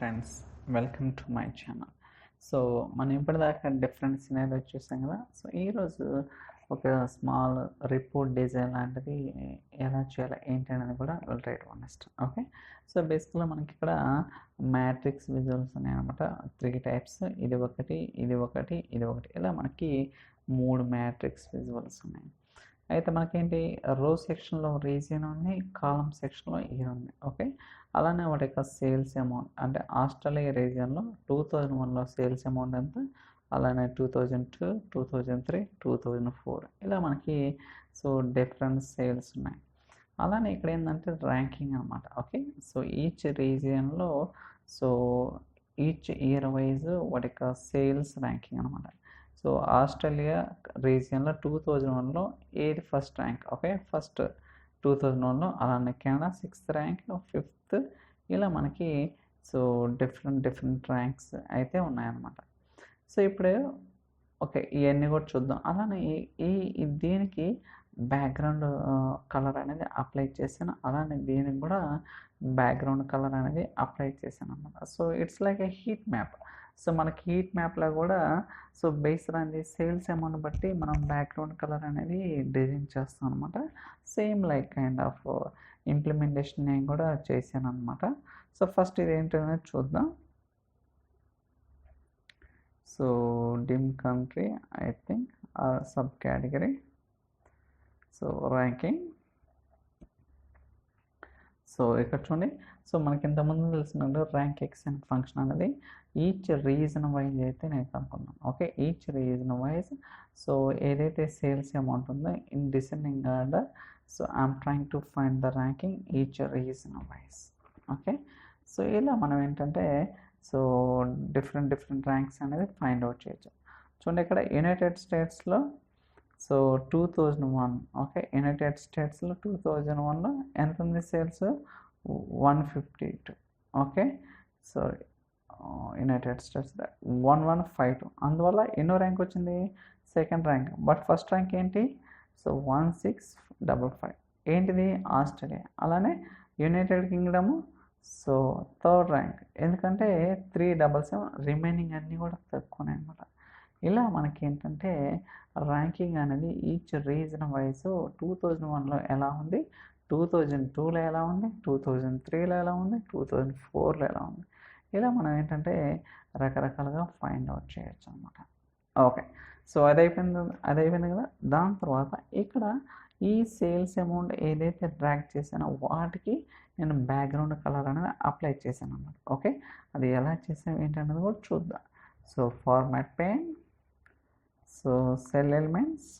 Friends, welcome to my channel. So మనం ఇప్పటిదాకా different scenario చూసాం కదా. సో ఈరోజు ఒక స్మాల్ రిపోర్ట్ డిజైన్ లాంటిది ఎలా చేయాలి ఏంటి అనేది కూడా will try to understand. Okay, so బేసిక్గా మనకి ఇక్కడ మ్యాట్రిక్స్ విజువల్స్ ఉన్నాయన్నమాట. 3 టైప్స్, ఇది ఒకటి, ఇది ఒకటి, ఇది ఒకటి, ఇలా మనకి 3 మ్యాట్రిక్స్ విజువల్స్ ఉన్నాయి. అయితే మనకేంటి రో సెక్షన్లో రీజియన్ ఉంది, కాలం సెక్షన్లో ఇయర్ ఉంది. ఓకే, అలానే వాటి యొక్క సేల్స్ అమౌంట్ అంటే ఆస్ట్రేలియా రీజియన్లో 2001లో సేల్స్ అమౌంట్ ఎంత, అలానే 2002, 2003, 2004 ఇలా మనకి సో డిఫరెంట్ సేల్స్ ఉన్నాయి. అలానే ఇక్కడ ఏంటంటే ర్యాంకింగ్ అనమాట. ఓకే, సో ఈచ్ రీజియన్లో సో ఈచ్ ఇయర్ వైజ్ వాటి యొక్క సేల్స్ ర్యాంకింగ్ అనమాట. సో ఆస్ట్రేలియా రీజియన్లో 2001లో ఏది ఫస్ట్ ర్యాంక్, ఓకే ఫస్ట్ 2001లో, అలానే కెనడా 6th ర్యాంక్, 5th, ఇలా మనకి సో డిఫరెంట్ ర్యాంక్స్ అయితే ఉన్నాయన్నమాట. సో ఇప్పుడు ఓకే ఇవన్నీ కూడా చూద్దాం. అలానే ఈ దీనికి బ్యాక్గ్రౌండ్ కలర్ అనేది అప్లై చేశాను, అలానే దీనికి కూడా బ్యాక్గ్రౌండ్ కలర్ అనేది అప్లై చేశాను అనమాట. So it's like A heat map. So మనకి హీట్ మ్యాప్లో కూడా so based on the sales amount బట్టి మనం బ్యాక్గ్రౌండ్ కలర్ అనేది డిజైన్ చేస్తాం అనమాట. Same like kind of implementation నేను కూడా చేశాను అనమాట. సో ఫస్ట్ ఇది ఏంటనేది చూద్దాం. So dim country I think sub category, so ranking. So ఇక్కడ చూడండి, సో మనకి ఇంతకుముందు తెలిసినట్టు ర్యాంక్ ఎక్స్ అనే ఫంక్షన్ అనేది ఈచ్ రీజన్ వైజ్ అయితే నేను కనుక్కున్నాను. Okay, each reason wise so ఏదైతే సేల్స్ అమౌంట్ ఉందో in descending order, so I'm trying to find the ranking each reason wise. Okay, so ఇలా మనం ఏంటంటే సో డిఫరెంట్ ర్యాంక్స్ అనేది ఫైండ్ అవుట్ చేయొచ్చు. చూడండి ఇక్కడ యునైటెడ్ స్టేట్స్లో సో 2001, ఓకే యునైటెడ్ స్టేట్స్లో 2001లో ఎంత ఉంది sales, 152. Okay, sorry United states 1152, అందువల్ల ఎన్నో ర్యాంక్ వచ్చింది, second rank. But first rank ఏంటి, సో 1655, ఏంటిది ఆస్ట్రేలియా. అలానే United Kingdom so third rank, ఎందుకంటే 377, రిమైనింగ్ అన్నీ కూడా తక్కువనే అనమాట. ఇలా మనకి ఏంటంటే ర్యాంకింగ్ అనేది ఈచ్ రీజన్ వైజ్ 2001లో ఎలా ఉంది, 2002లో ఎలా ఉంది, 2003లో ఎలా ఉంది, 2004లో ఎలా ఉంది, ఇలా మనం ఏంటంటే రకరకాలుగా ఫైండ్ అవుట్ చేయొచ్చు అనమాట. ఓకే, సో అది అయిపోయింది కదా. దాని తర్వాత ఇక్కడ ఈ సేల్స్ అమౌంట్ ఏదైతే ట్రాక్ చేశానో వాటికి నేను బ్యాక్గ్రౌండ్ కలర్ అనేది అప్లై చేశాను అన్నమాట. ఓకే, అది ఎలా చేసాం ఏంటనేది కూడా చూద్దాం. So format pain, so cell elements,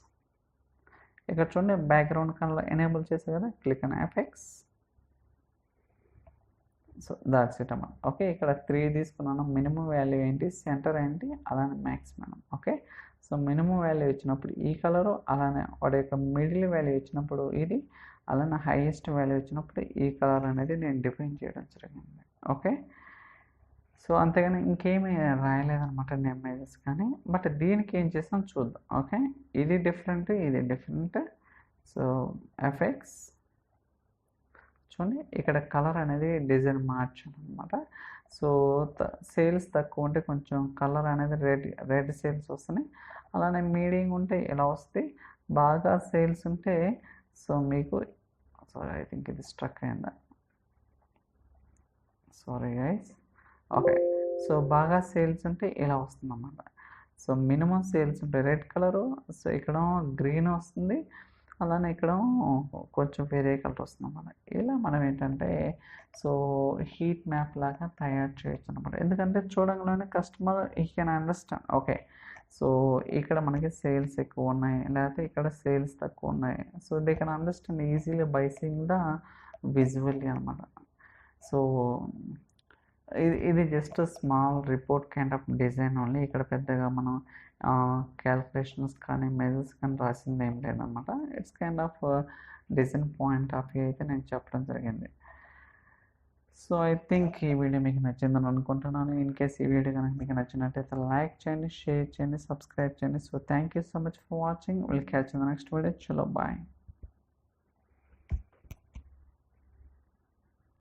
ఇక్కడ చూడండి బ్యాక్గ్రౌండ్ కలర్ ఎనేబుల్ చేసే కదా, click on effects. So that's it అన్నమాట. ఓకే, ఇక్కడ 3 తీసుకున్నాను. మినిమం వాల్యూ ఏంటి, సెంటర్ ఏంటి, అలానే maximum. Okay, so minimum value ఇచ్చినప్పుడు ఈ కలరు, అలానే వాడి యొక్క మిడిల్ వాల్యూ ఇచ్చినప్పుడు ఇది, అలానే హైయెస్ట్ వాల్యూ ఇచ్చినప్పుడు ఈ కలర్ అనేది నేను డిఫైన్ చేయడం జరిగింది. ఓకే, సో అంతేగాని ఇంకేమీ రాయలేదన్నమాట ఇమేజెస్ కానీ. బట్ దీనికి ఏం చేస్తాం చూద్దాం. ఓకే, ఇది డిఫరెంట్, ఇది డిఫరెంట్. సో ఎఫెక్ట్స్ చూడండి, ఇక్కడ కలర్ అనేది డిజైన్ మార్చాను అనమాట. సో సేల్స్ తక్కువ ఉంటే కొంచెం కలర్ అనేది రెడ్ సేల్స్ వస్తున్నాయి, అలానే మీడియం ఉంటే ఇలా వస్తాయి, బాగా సేల్స్ ఉంటే సో మీకు సారీ ఐ థింక్ ఇది స్ట్రక్ అయిందా, సారీ గైస్. ఓకే, సో బాగా సేల్స్ ఉంటే ఇలా వస్తుంది అన్నమాట. సో మినిమం సేల్స్ ఉంటే రెడ్ కలరు, సో ఇక్కడ గ్రీన్ వస్తుంది, అలానే ఇక్కడ కొంచెం వేరే కలర్ వస్తుంది అన్నమాట. ఇలా మనం ఏంటంటే సో హీట్ మ్యాప్ లాగా తయారు చేయొచ్చు అనమాట. ఎందుకంటే చూడంగానే కస్టమర్ ఈ కెన్ అండర్స్టాండ్. ఓకే, సో ఇక్కడ మనకి సేల్స్ ఎక్కువ ఉన్నాయి, లేకపోతే ఇక్కడ సేల్స్ తక్కువ ఉన్నాయి. So they can understand easily by seeing the visually అనమాట. సో ఇది just small report kind of design only. ఇక్కడ పెద్దగా మనం క్యాల్కులేషన్స్ కానీ మెజర్స్ కానీ రాసింది ఏం లేదన్నమాట. It's kind of design point of view అయితే నేను చెప్పడం జరిగింది. సో ఐ థింక్ ఈ వీడియో మీకు నచ్చిందని అనుకుంటున్నాను. ఇన్ కేస్ ఈ వీడియో కనుక మీకు నచ్చినట్టయితే లైక్ చేయండి, షేర్ చేయండి, సబ్స్క్రైబ్ చేయండి. So thank you so much for watching. Will catch in the next video. చలో బాయ్.